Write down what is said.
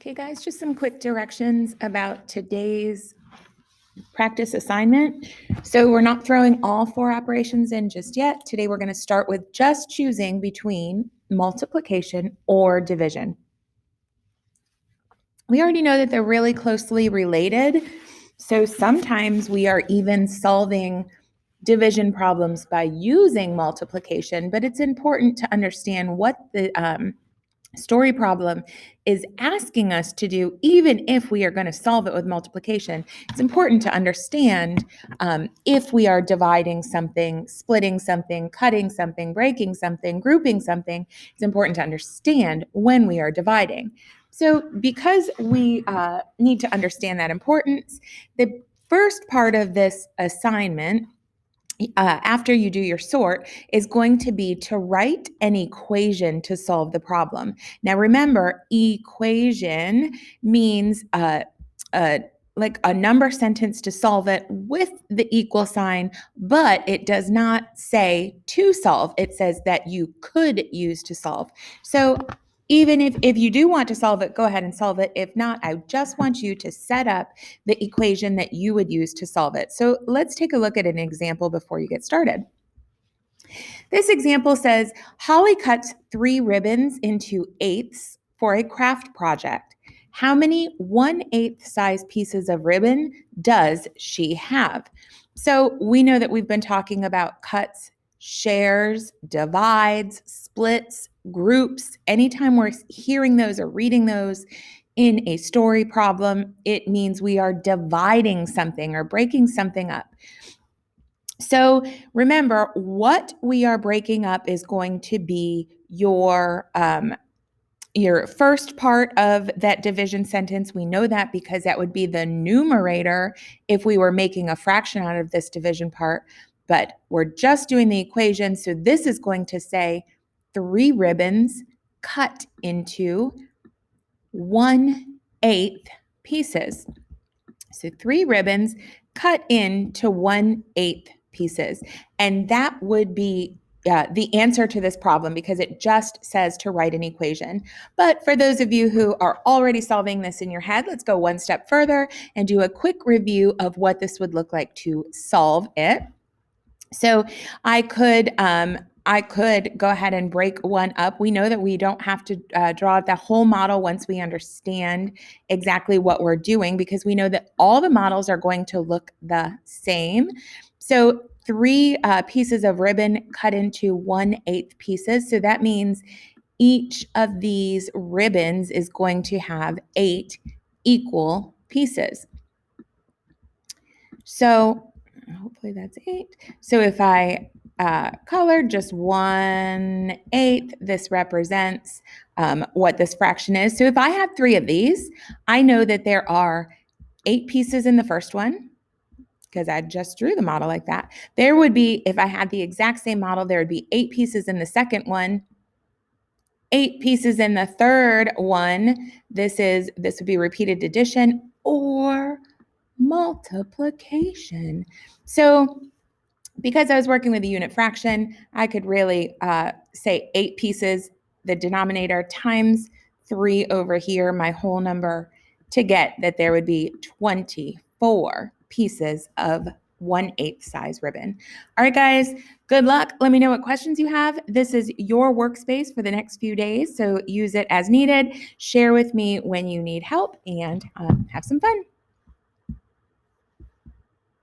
Okay, guys, just some quick directions about today's practice assignment. So we're not throwing all 4 operations in just yet. Today we're going to start with just choosing between multiplication or division. We already know that they're really closely related. So sometimes we are even solving division problems by using multiplication, but it's important to understand what the story problem is asking us to do, even if we are going to solve it with multiplication. It's important to understand if we are dividing something, splitting something, cutting something, breaking something, grouping something. It's important to understand when we are dividing. So because we need to understand that importance, the first part of this assignment after you do your sort is going to be to write an equation to solve the problem. Now remember, equation means like a number sentence to solve it with the equal sign, but it does not say to solve. It says that you could use to solve. So even if you do want to solve it, go ahead and solve it. If not, I just want you to set up the equation that you would use to solve it. So let's take a look at an example before you get started. This example says, Holly cuts 3 ribbons into eighths for a craft project. How many 1/8 size pieces of ribbon does she have? So we know that we've been talking about cuts, shares, divides, splits, groups. Anytime we're hearing those or reading those in a story problem, it means we are dividing something or breaking something up. So remember, what we are breaking up is going to be your first part of that division sentence. We know that because that would be the numerator if we were making a fraction out of this division part, but we're just doing the equation. So this is going to say 3 ribbons cut into 1/8 pieces. So 3 ribbons cut into 1/8 pieces. And that would be the answer to this problem because it just says to write an equation. But for those of you who are already solving this in your head, let's go one step further and do a quick review of what this would look like to solve it. So I could go ahead and break one up. We know that we don't have to draw out the whole model once we understand exactly what we're doing because we know that all the models are going to look the same. So 3 pieces of ribbon cut into 1/8 pieces. So that means each of these ribbons is going to have 8 equal pieces. So hopefully that's 8. So if I colored just 1/8, this represents what this fraction is. So if I had 3 of these, I know that there are 8 pieces in the first one because I just drew the model like that. There would be, if I had the exact same model, there would be 8 pieces in the second one, 8 pieces in the third one. This would be repeated addition or multiplication. So because I was working with a unit fraction, I could really say 8 pieces, the denominator, times 3 over here, my whole number, to get that there would be 24 pieces of 1/8 size ribbon. All right, guys, good luck. Let me know what questions you have. This is your workspace for the next few days, so use it as needed. Share with me when you need help and have some fun.